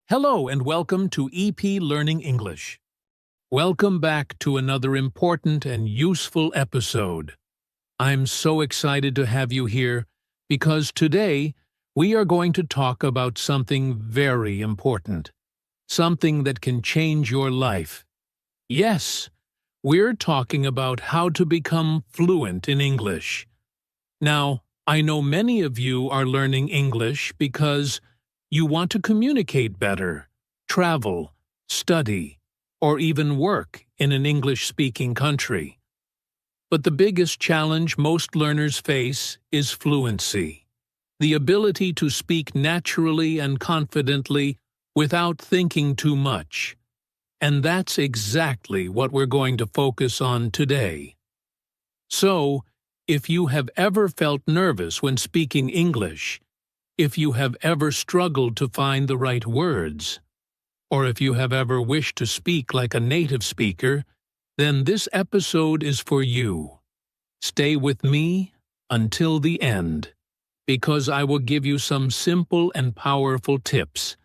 Hello and welcome to EP Learning English. Welcome back to another important and useful episode. I'm so excited to have you here because today we are going to talk about something very important, something that can change your life. Yes, we're talking about how to become fluent in English. Now, I know many of you are learning English because you want to communicate better, travel, study, or even work in an English-speaking country. But the biggest challenge most learners face is fluency, the ability to speak naturally and confidently without thinking too much. And that's exactly what we're going to focus on today. So, if you have ever felt nervous when speaking English, if you have ever struggled to find the right words, or if you have ever wished to speak like a native speaker, then this episode is for you. Stay with me until the end, because I will give you some simple and powerful tips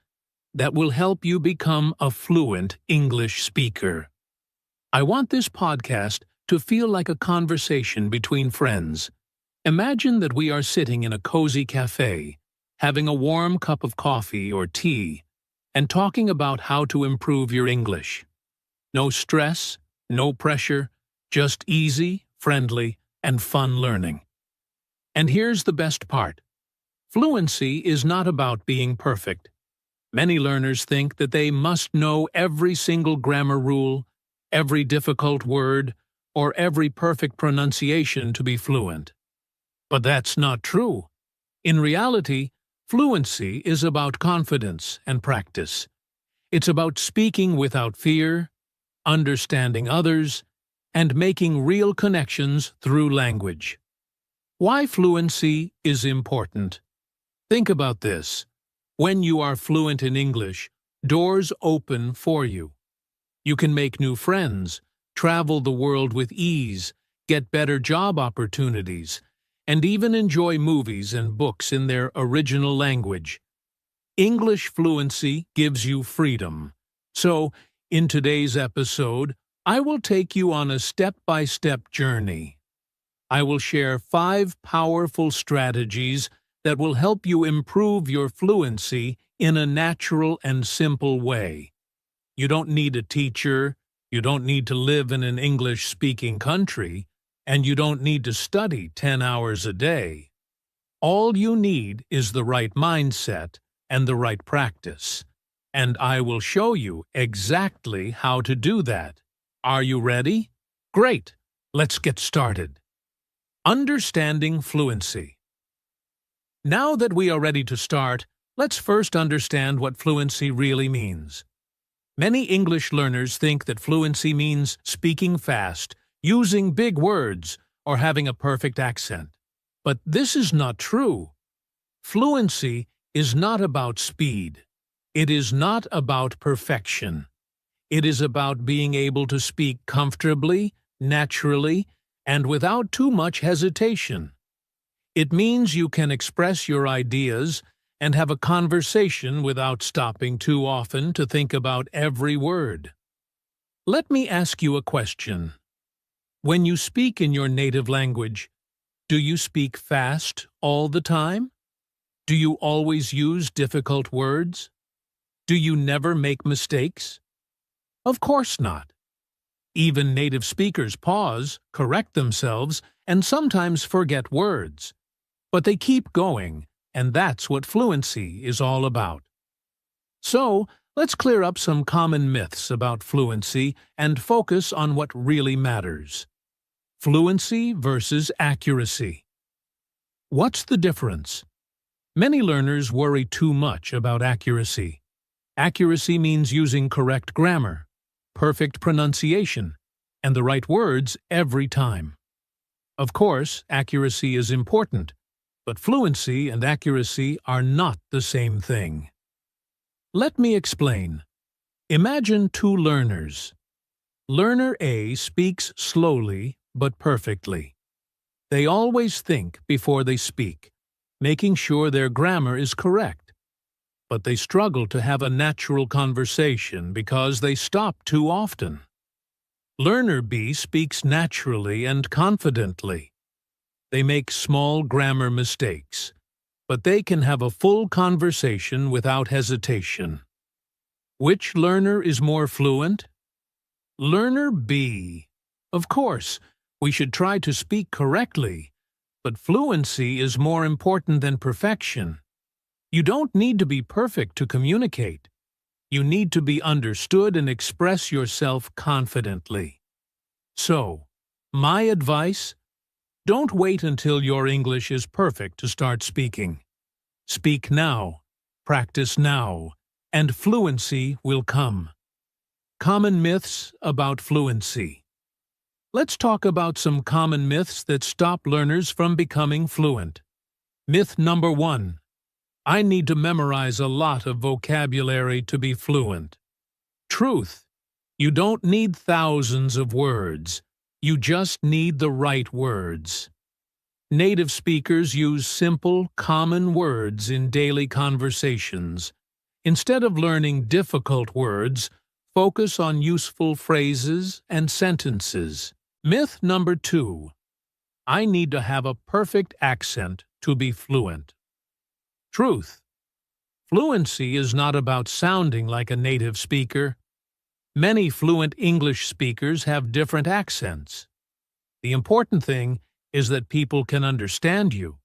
that will help you become a fluent English speaker. I want this podcast to feel like a conversation between friends. Imagine that we are sitting in a cozy cafe, having a warm cup of coffee or tea, and talking about how to improve your English. No stress, no pressure, just easy, friendly, and fun learning. And here's the best part. Fluency is not about being perfect. Many learners think that they must know every single grammar rule, every difficult word, or every perfect pronunciation to be fluent. But that's not true. In reality, fluency is about confidence and practice. It's about speaking without fear, understanding others, and making real connections through language. Why fluency is important? Think about this. When you are fluent in English, doors open for you. You can make new friends, travel the world with ease, get better job opportunities, and even enjoy movies and books in their original language. English fluency gives you freedom. So, in today's episode, I will take you on a step-by-step journey. I will share 5 powerful strategies that will help you improve your fluency in a natural and simple way. You don't need a teacher, you don't need to live in an English-speaking country, and you don't need to study 10 hours a day. All you need is the right mindset and the right practice. And I will show you exactly how to do that. Are you ready? Great! Let's get started. Understanding fluency. Now that we are ready to start, let's first understand what fluency really means. Many English learners think that fluency means speaking fast, using big words, or having a perfect accent. But this is not true. Fluency is not about speed. It is not about perfection. It is about being able to speak comfortably, naturally, and without too much hesitation. It means you can express your ideas and have a conversation without stopping too often to think about every word. Let me ask you a question. When you speak in your native language, do you speak fast all the time? Do you always use difficult words? Do you never make mistakes? Of course not. Even native speakers pause, correct themselves, and sometimes forget words. But they keep going, and that's what fluency is all about. So, let's clear up some common myths about fluency and focus on what really matters. Fluency versus accuracy. What's the difference? Many learners worry too much about accuracy. Accuracy means using correct grammar, perfect pronunciation, and the right words every time. Of course, accuracy is important, but fluency and accuracy are not the same thing. Let me explain. Imagine 2 learners. Learner A speaks slowly but perfectly. They always think before they speak, making sure their grammar is correct. but they struggle to have a natural conversation because they stop too often. Learner B speaks naturally and confidently. They make small grammar mistakes, but they can have a full conversation without hesitation. Which learner is more fluent? Learner B. Of course, we should try to speak correctly, but fluency is more important than perfection. You don't need to be perfect to communicate. You need to be understood and express yourself confidently. So, my advice: don't wait until your English is perfect to start speaking. Speak now, practice now, and fluency will come. Common myths about fluency. Let's talk about some common myths that stop learners from becoming fluent. Myth number 1. I need to memorize a lot of vocabulary to be fluent. Truth. You don't need thousands of words. You just need the right words. Native speakers use simple, common words in daily conversations. Instead of learning difficult words, focus on useful phrases and sentences. Myth number 2. I need to have a perfect accent to be fluent. Truth. Fluency is not about sounding like a native speaker. Many fluent English speakers have different accents. The important thing is that people can understand you.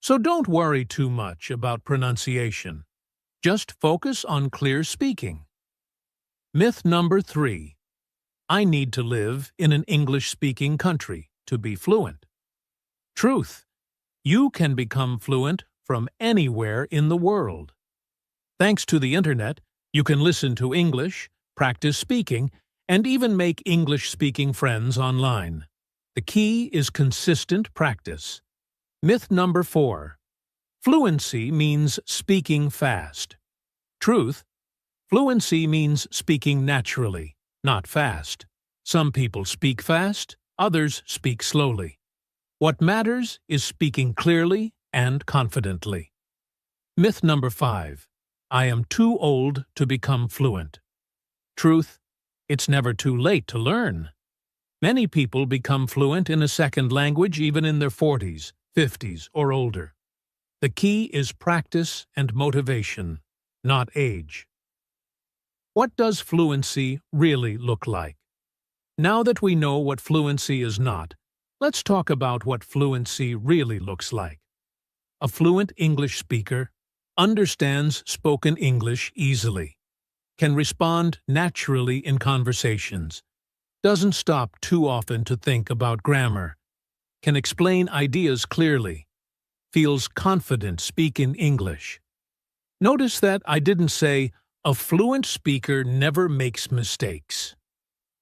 So don't worry too much about pronunciation. Just focus on clear speaking. Myth number 3. I need to live in an English-speaking country to be fluent. Truth. You can become fluent from anywhere in the world. Thanks to the internet, you can listen to English, practice speaking, and even make English-speaking friends online. The key is consistent practice. Myth number 4. Fluency means speaking fast. Truth. Fluency means speaking naturally, not fast. Some people speak fast, others speak slowly. What matters is speaking clearly and confidently. Myth number 5. I am too old to become fluent. Truth. It's never too late to learn. Many people become fluent in a second language even in their 40s, 50s, or older. The key is practice and motivation, not age. What does fluency really look like? Now that we know what fluency is not, let's talk about what fluency really looks like. A fluent English speaker understands spoken English easily, can respond naturally in conversations, doesn't stop too often to think about grammar, can explain ideas clearly, feels confident speaking English. Notice that I didn't say a fluent speaker never makes mistakes.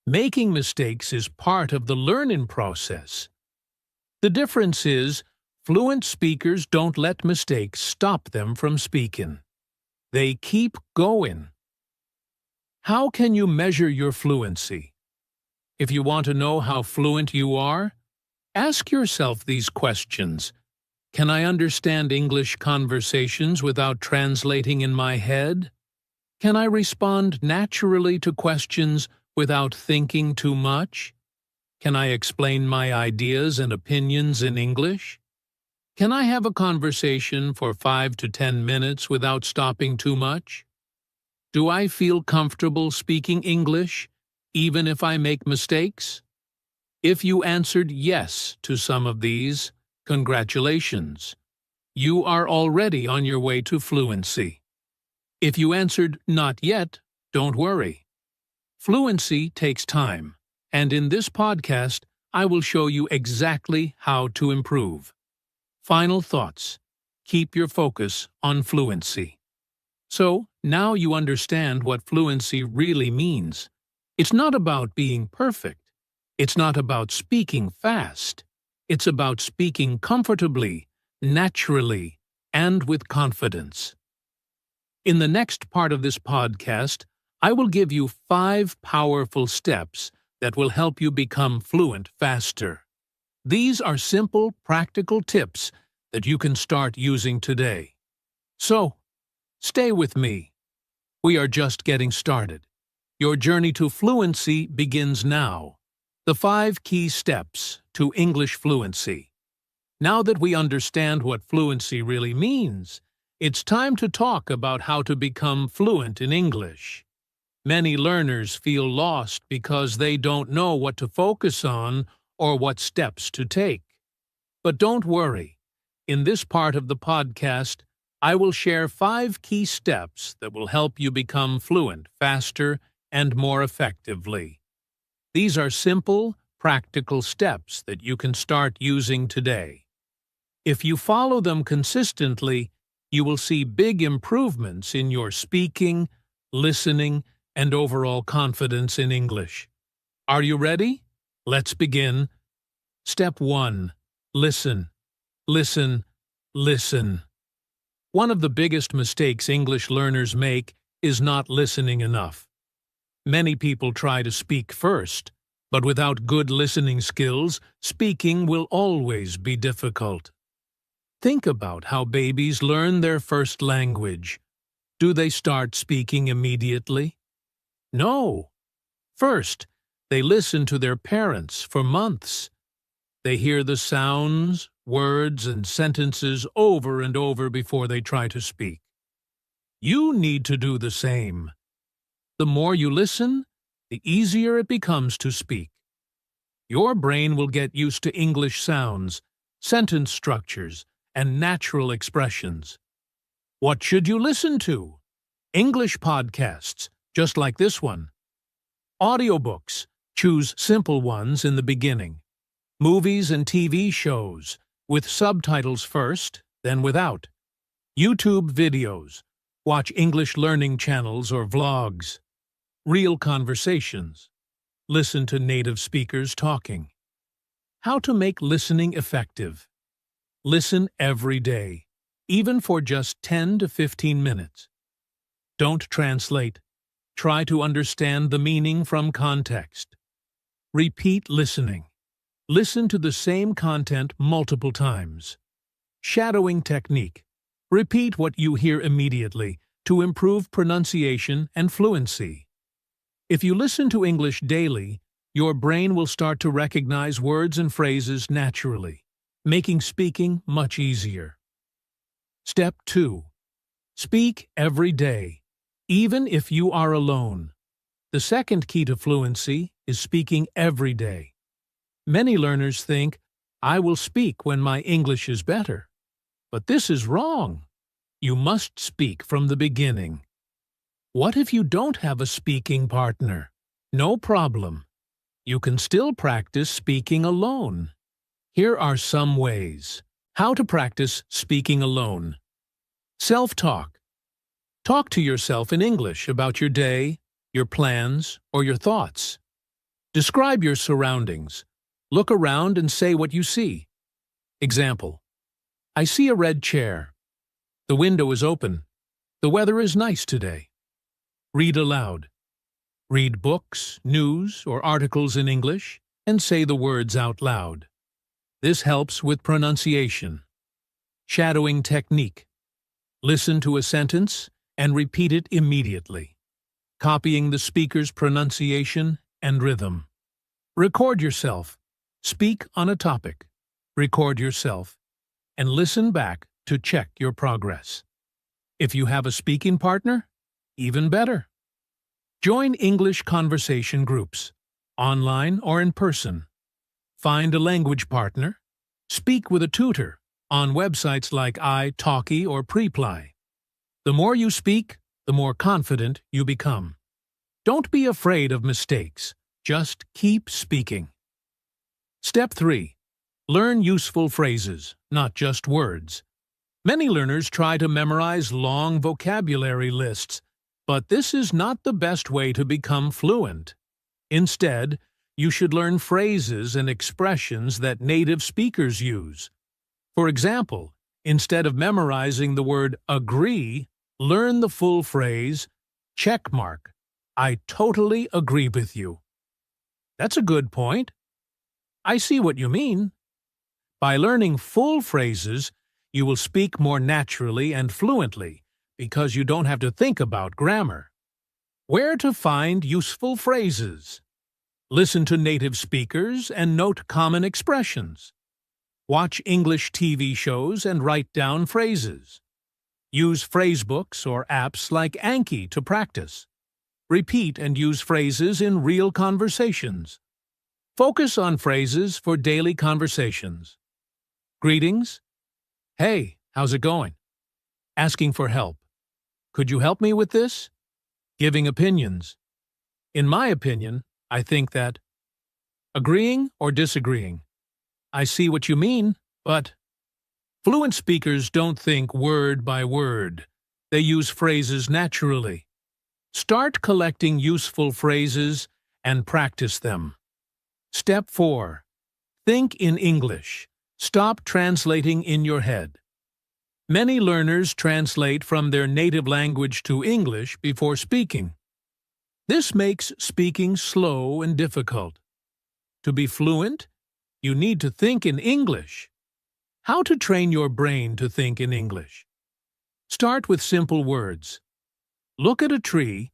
Making mistakes is part of the learning process. The difference is, fluent speakers don't let mistakes stop them from speaking. They keep going. How can you measure your fluency? If you want to know how fluent you are, ask yourself these questions. Can I understand English conversations without translating in my head? Can I respond naturally to questions without thinking too much? Can I explain my ideas and opinions in English? Can I have a conversation for 5 to 10 minutes without stopping too much? Do I feel comfortable speaking English, even if I make mistakes? If you answered yes to some of these, congratulations. You are already on your way to fluency. If you answered not yet, don't worry. Fluency takes time, and in this podcast, I will show you exactly how to improve. Final thoughts. Keep your focus on fluency. So, now you understand what fluency really means. It's not about being perfect. It's not about speaking fast. It's about speaking comfortably, naturally, and with confidence. In the next part of this podcast, I will give you 5 powerful steps that will help you become fluent faster. These are simple, practical tips that you can start using today. So, Stay with me. We are just getting started. Your journey to fluency begins now. The 5 key steps to English fluency. Now that we understand what fluency really means, it's time to talk about how to become fluent in English. Many learners feel lost because they don't know what to focus on or what steps to take. But don't worry. In this part of the podcast, I will share 5 key steps that will help you become fluent faster and more effectively. These are simple, practical steps that you can start using today. If you follow them consistently, you will see big improvements in your speaking, listening, and overall confidence in English. Are you ready? Let's begin. Step 1. Listen. Listen. Listen. One of the biggest mistakes English learners make is not listening enough. Many people try to speak first, but without good listening skills, speaking will always be difficult. Think about how babies learn their first language. Do they start speaking immediately? No. First, they listen to their parents for months. They hear the sounds, words, and sentences over and over before they try to speak. You need to do the same. The more you listen, the easier it becomes to speak. Your brain will get used to English sounds, sentence structures, and natural expressions. What should you listen to? English podcasts, just like this one. Audiobooks, choose simple ones in the beginning. Movies and TV shows, with subtitles first, then without. YouTube videos, watch English learning channels or vlogs. Real conversations, listen to native speakers talking. How to make listening effective. Listen every day, even for just 10 to 15 minutes. Don't translate. Try to understand the meaning from context. Repeat listening. Listen to the same content multiple times. Shadowing technique. Repeat what you hear immediately to improve pronunciation and fluency. If you listen to English daily, your brain will start to recognize words and phrases naturally, making speaking much easier. Step 2. Speak every day, even if you are alone. The second key to fluency is speaking every day. Many learners think, I will speak when my English is better. But this is wrong. You must speak from the beginning. What if you don't have a speaking partner? No problem. You can still practice speaking alone. Here are some ways. How to practice speaking alone. Self-talk. Talk to yourself in English about your day, your plans, or your thoughts. Describe your surroundings. Look around and say what you see. Example. I see a red chair. The window is open. The weather is nice today. Read aloud. Read books, news, or articles in English and say the words out loud. This helps with pronunciation. Shadowing technique. Listen to a sentence and repeat it immediately, copying the speaker's pronunciation and rhythm. Record yourself. Speak on a topic. Record yourself and listen back to check your progress. If you have a speaking partner, even better. Join English conversation groups, online or in person. Find a language partner. Speak with a tutor on websites like iTalki or Preply. The more you speak, the more confident you become. Don't be afraid of mistakes. Just keep speaking. Step 3. Learn useful phrases, not just words. Many learners try to memorize long vocabulary lists, but this is not the best way to become fluent. Instead, you should learn phrases and expressions that native speakers use. For example, instead of memorizing the word agree, learn the full phrase, check mark. I totally agree with you. That's a good point. I see what you mean. By learning full phrases, you will speak more naturally and fluently because you don't have to think about grammar. Where to find useful phrases. Listen to native speakers and note common expressions. Watch English TV shows and write down phrases. Use phrasebooks or apps like Anki to practice. Repeat and use phrases in real conversations. Focus on phrases for daily conversations. Greetings. Hey, how's it going? Asking for help. Could you help me with this? Giving opinions. In my opinion, I think that. Agreeing or disagreeing. I see what you mean, but. Fluent speakers don't think word by word. They use phrases naturally. Start collecting useful phrases and practice them. Step 4. Think in English. Stop translating in your head. Many learners translate from their native language to English before speaking. This makes speaking slow and difficult. To be fluent, you need to think in English. How to train your brain to think in English? Start with simple words. Look at a tree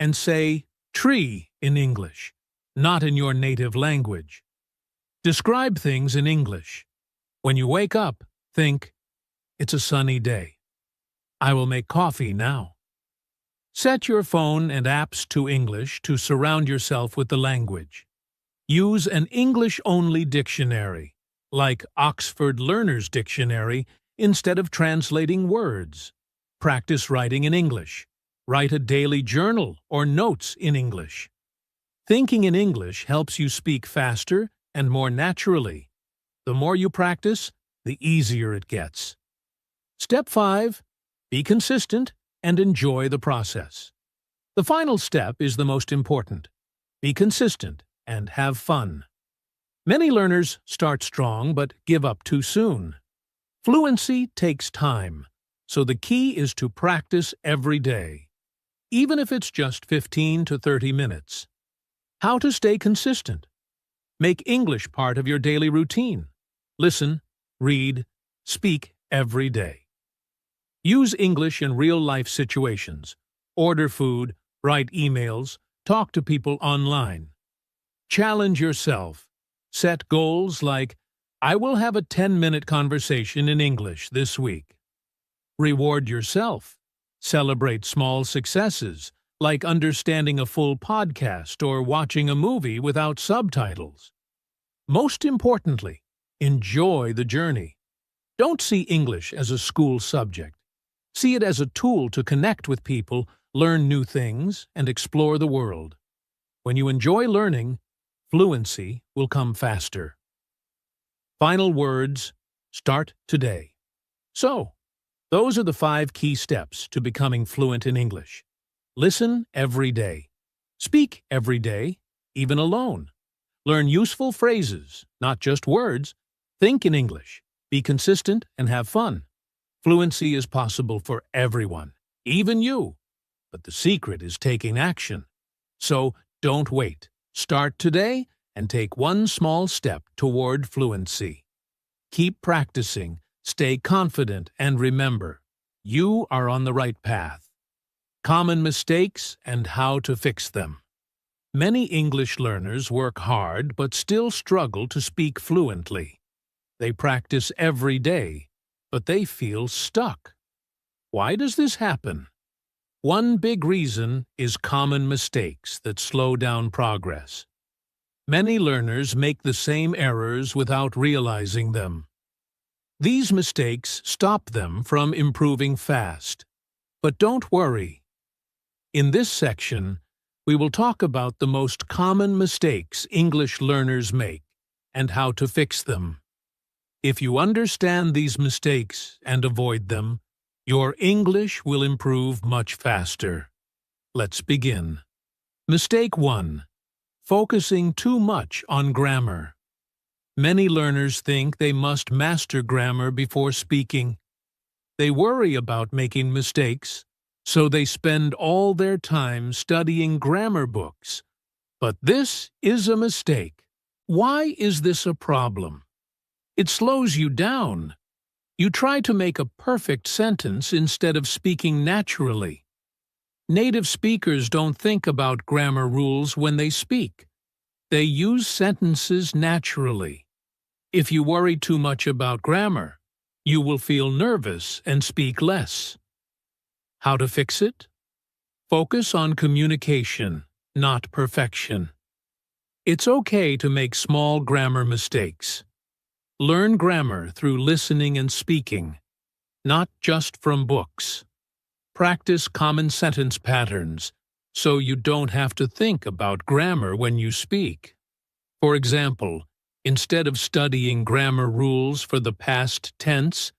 and say tree in English, not in your native language. Describe things in English. When you wake up, think, it's a sunny day. I will make coffee now. Set your phone and apps to English to surround yourself with the language. Use an English-only dictionary, like Oxford Learner's Dictionary, instead of translating words. Practice writing in English. Write a daily journal or notes in English. Thinking in English helps you speak faster and more naturally. The more you practice, the easier it gets. Step 5. Be consistent and enjoy the process. The final step is the most important. Be consistent and have fun. Many learners start strong but give up too soon. Fluency takes time, so the key is to practice every day, even if it's just 15 to 30 minutes. How to stay consistent? Make English part of your daily routine. Listen, read, speak every day. Use English in real-life situations. Order food, write emails, talk to people online. Challenge yourself. Set goals like, I will have a 10-minute conversation in English this week. Reward yourself. Celebrate small successes, like understanding a full podcast or watching a movie without subtitles. Most importantly, enjoy the journey. Don't see English as a school subject. See it as a tool to connect with people, learn new things, and explore the world. When you enjoy learning, fluency will come faster. Final words, start today. So, those are the 5 key steps to becoming fluent in English. Listen every day. Speak every day, even alone. Learn useful phrases, not just words. Think in English. Be consistent and have fun. Fluency is possible for everyone, even you. But the secret is taking action. So, don't wait. Start today and take one small step toward fluency. Keep practicing, stay confident, and remember, you are on the right path. Common mistakes and how to fix them. Many English learners work hard but still struggle to speak fluently. They practice every day, but they feel stuck. Why does this happen? One big reason is common mistakes that slow down progress. Many learners make the same errors without realizing them. These mistakes stop them from improving fast. But don't worry. In this section, we will talk about the most common mistakes English learners make and how to fix them. If you understand these mistakes and avoid them, your English will improve much faster. Let's begin. Mistake 1. Focusing too much on grammar. Many learners think they must master grammar before speaking. They worry about making mistakes, so they spend all their time studying grammar books. But this is a mistake. Why is this a problem? It slows you down. You try to make a perfect sentence instead of speaking naturally. Native speakers don't think about grammar rules when they speak. They use sentences naturally. If you worry too much about grammar, you will feel nervous and speak less. How to fix it? Focus on communication, not perfection. It's okay to make small grammar mistakes. Learn grammar through listening and speaking, not just from books. Practice common sentence patterns so you don't have to think about grammar when you speak. For example, instead of studying grammar rules for the past tense,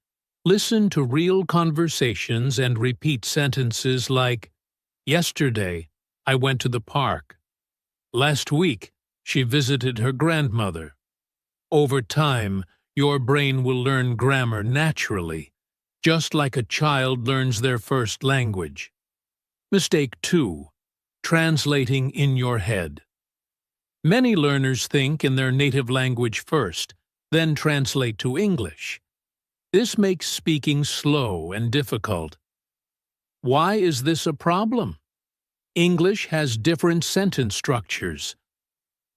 listen to real conversations and repeat sentences like, "Yesterday, I went to the park. Last week, she visited her grandmother." Over time, your brain will learn grammar naturally, just like a child learns their first language. Mistake 2. Translating in your head. Many learners think in their native language first, then translate to English. This makes speaking slow and difficult. Why is this a problem? English has different sentence structures.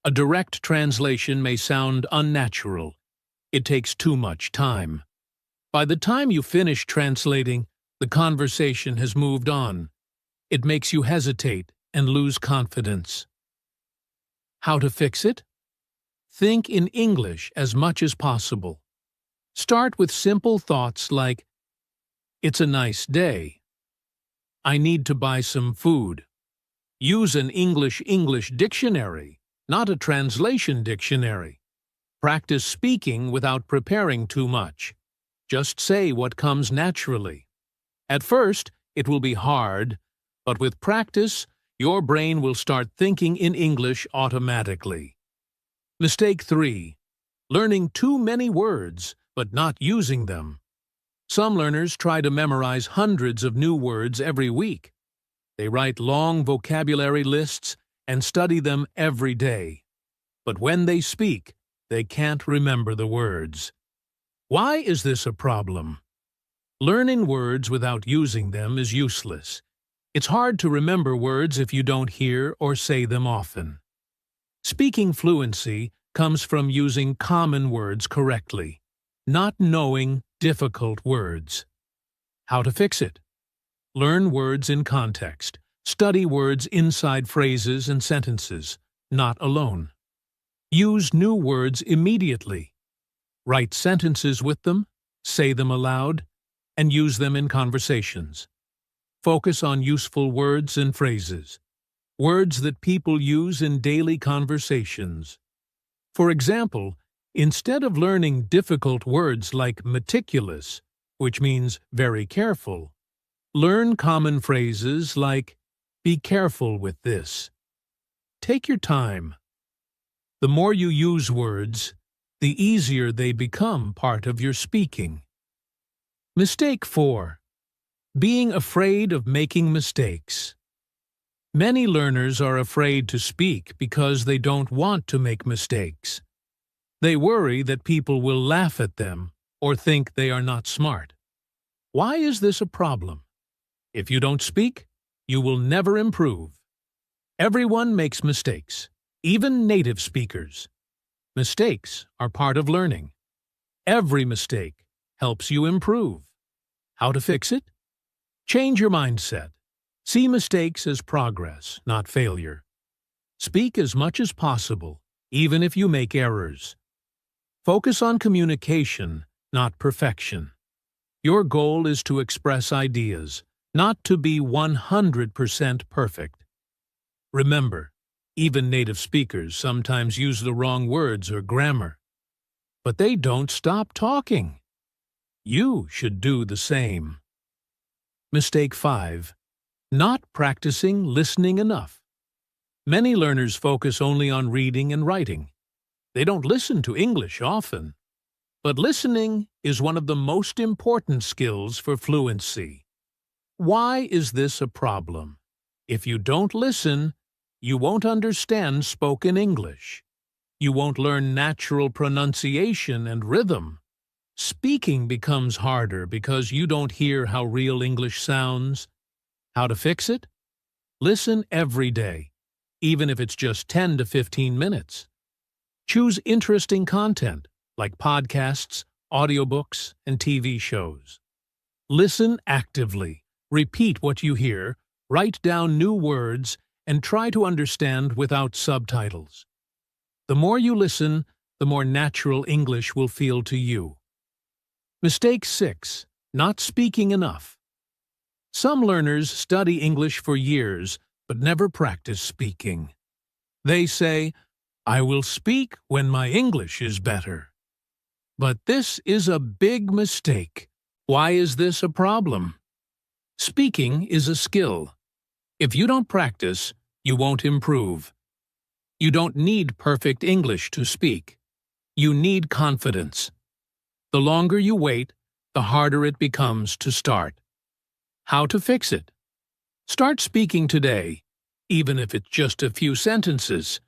A direct translation may sound unnatural. It takes too much time. By the time you finish translating, the conversation has moved on. It makes you hesitate and lose confidence. How to fix it? Think in English as much as possible. Start with simple thoughts like, "It's a nice day." "I need to buy some food." Use an English dictionary, not a translation dictionary. Practice speaking without preparing too much. Just say what comes naturally. At first, it will be hard, but with practice, your brain will start thinking in English automatically. Mistake 3. Learning too many words, but not using them. Some learners try to memorize hundreds of new words every week. They write long vocabulary lists and study them every day. But when they speak, they can't remember the words. Why is this a problem? Learning words without using them is useless. It's hard to remember words if you don't hear or say them often. Speaking fluency comes from using common words correctly, not knowing difficult words. How to fix it? Learn words in context. Study words inside phrases and sentences, not alone. Use new words immediately. Write sentences with them, say them aloud, and use them in conversations. Focus on useful words and phrases, words that people use in daily conversations. For example, instead of learning difficult words like meticulous, which means very careful, learn common phrases like, "Be careful with this." Take your time. The more you use words, the easier they become part of your speaking. Mistake 4. Being afraid of making mistakes. Many learners are afraid to speak because they don't want to make mistakes. They worry that people will laugh at them or think they are not smart. Why is this a problem? If you don't speak, you will never improve. Everyone makes mistakes, even native speakers. Mistakes are part of learning. Every mistake helps you improve. How to fix it? Change your mindset. See mistakes as progress, not failure. Speak as much as possible, even if you make errors. Focus on communication, not perfection. Your goal is to express ideas, not to be 100% perfect. Remember, even native speakers sometimes use the wrong words or grammar. But they don't stop talking. You should do the same. Mistake 5. Not practicing listening enough. Many learners focus only on reading and writing. They don't listen to English often. But listening is one of the most important skills for fluency. Why is this a problem? If you don't listen, you won't understand spoken English. You won't learn natural pronunciation and rhythm. Speaking becomes harder because you don't hear how real English sounds. How to fix it? Listen every day, even if it's just 10 to 15 minutes. Choose interesting content, like podcasts, audiobooks, and TV shows. Listen actively, repeat what you hear, write down new words, and try to understand without subtitles. The more you listen, the more natural English will feel to you. Mistake 6. Not speaking enough. Some learners study English for years, but never practice speaking. They say, "I will speak when my English is better." But this is a big mistake. Why is this a problem? Speaking is a skill. If you don't practice, you won't improve. You don't need perfect English to speak. You need confidence. The longer you wait, the harder it becomes to start. How to fix it? Start speaking today, even if it's just a few sentences.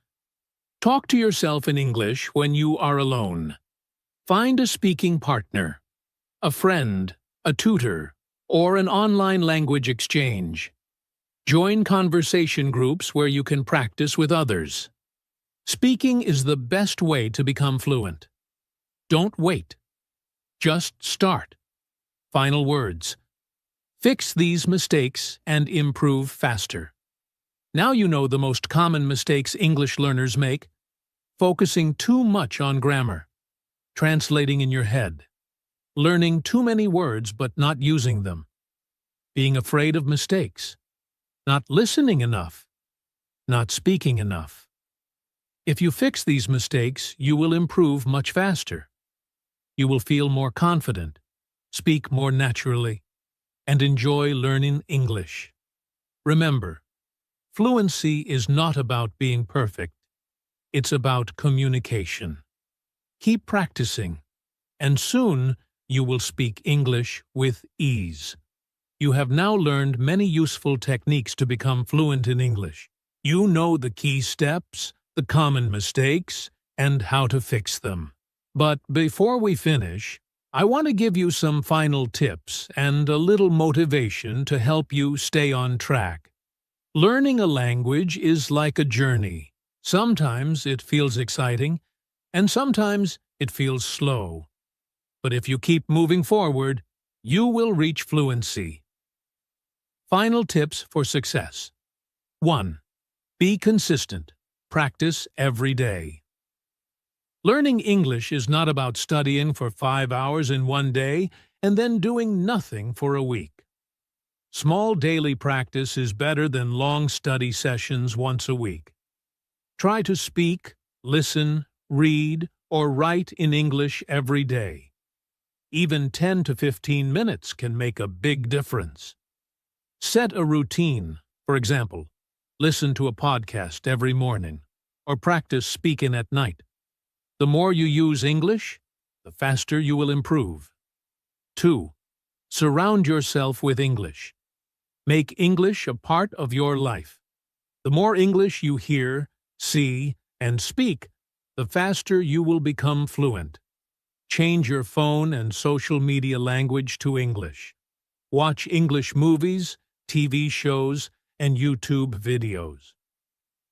Talk to yourself in English when you are alone. Find a speaking partner, a friend, a tutor, or an online language exchange. Join conversation groups where you can practice with others. Speaking is the best way to become fluent. Don't wait. Just start. Final words. Fix these mistakes and improve faster. Now you know the most common mistakes English learners make: focusing too much on grammar, translating in your head, learning too many words but not using them, being afraid of mistakes, not listening enough, not speaking enough. If you fix these mistakes, you will improve much faster. You will feel more confident, speak more naturally, and enjoy learning English. Remember, fluency is not about being perfect. It's about communication. Keep practicing, and soon you will speak English with ease. You have now learned many useful techniques to become fluent in English. You know the key steps, the common mistakes, and how to fix them. But before we finish, I want to give you some final tips and a little motivation to help you stay on track. Learning a language is like a journey. Sometimes it feels exciting, and sometimes it feels slow. But if you keep moving forward, you will reach fluency. Final tips for success. 1. Be consistent. Practice every day. Learning English is not about studying for 5 hours in one day and then doing nothing for a week. Small daily practice is better than long study sessions once a week. Try to speak, listen, read, or write in English every day. Even 10 to 15 minutes can make a big difference. Set a routine. For example, listen to a podcast every morning, or practice speaking at night. The more you use English, the faster you will improve. 2. Surround yourself with English. Make English a part of your life. The more English you hear, see, and speak, the faster you will become fluent. Change your phone and social media language to English. Watch English movies, TV shows, and YouTube videos.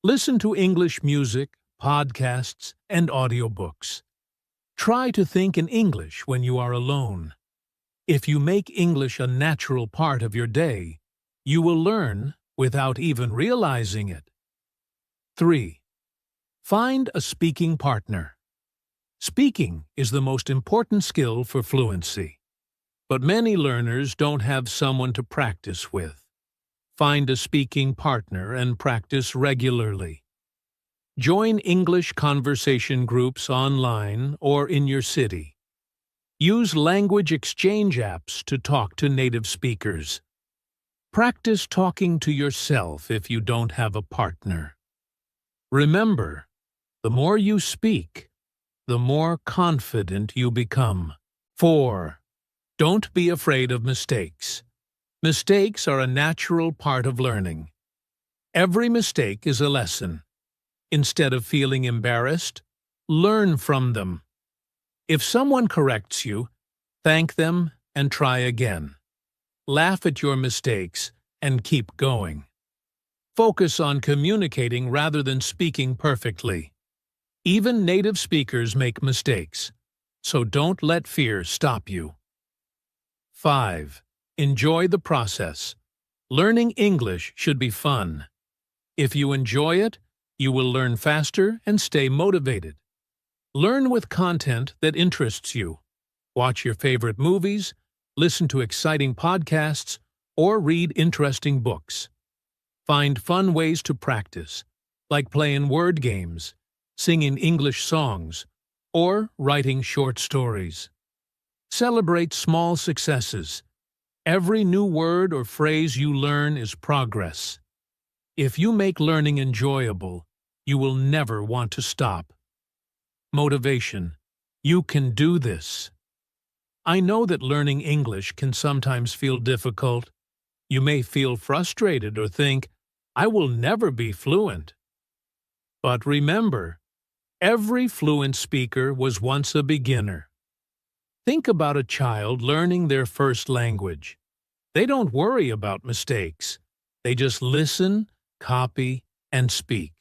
Listen to English music, podcasts, and audiobooks. Try to think in English when you are alone. If you make English a natural part of your day, you will learn without even realizing it. 3. Find a speaking partner. Speaking is the most important skill for fluency. But many learners don't have someone to practice with. Find a speaking partner and practice regularly. Join English conversation groups online or in your city. Use language exchange apps to talk to native speakers. Practice talking to yourself if you don't have a partner. Remember, the more you speak, the more confident you become. 4. Don't be afraid of mistakes. Mistakes are a natural part of learning. Every mistake is a lesson. Instead of feeling embarrassed, learn from them. If someone corrects you, Thank them and try again. Laugh at your mistakes and keep going. Focus on communicating rather than speaking perfectly. Even native speakers make mistakes, so don't let fear stop you. 5. Enjoy the process. Learning English should be fun. If you enjoy it, you will learn faster and stay motivated. Learn with content that interests you. Watch your favorite movies, listen to exciting podcasts, or read interesting books. Find fun ways to practice, like playing word games, singing English songs, or writing short stories. Celebrate small successes. Every new word or phrase you learn is progress. If you make learning enjoyable, you will never want to stop. Motivation. You can do this. I know that learning English can sometimes feel difficult. You may feel frustrated or think, I will never be fluent. But remember, every fluent speaker was once a beginner. Think about a child learning their first language. They don't worry about mistakes. They just listen, copy, and speak.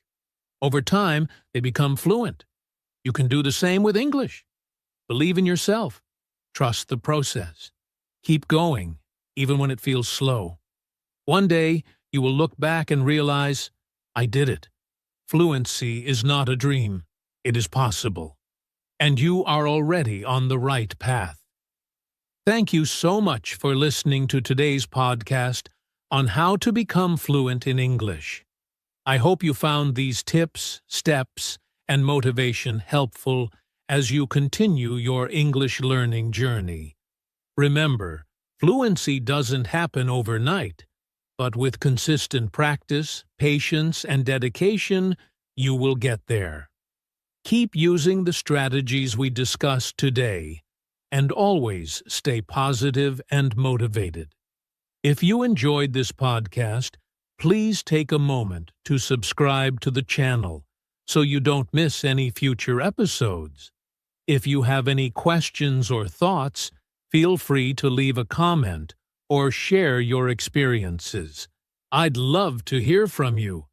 Over time, they become fluent. You can do the same with English. Believe in yourself. Trust the process. Keep going, even when it feels slow. One day, you will look back and realize, I did it. Fluency is not a dream. It is possible. And you are already on the right path. Thank you so much for listening to today's podcast on how to become fluent in English. I hope you found these tips, steps, and motivation helpful as you continue your English learning journey. Remember, fluency doesn't happen overnight, but with consistent practice, patience, and dedication, you will get there. Keep using the strategies we discussed today, and always stay positive and motivated. If you enjoyed this podcast, please take a moment to subscribe to the channel so you don't miss any future episodes. If you have any questions or thoughts, feel free to leave a comment or share your experiences. I'd love to hear from you.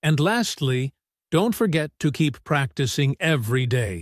And lastly, don't forget to keep practicing every day.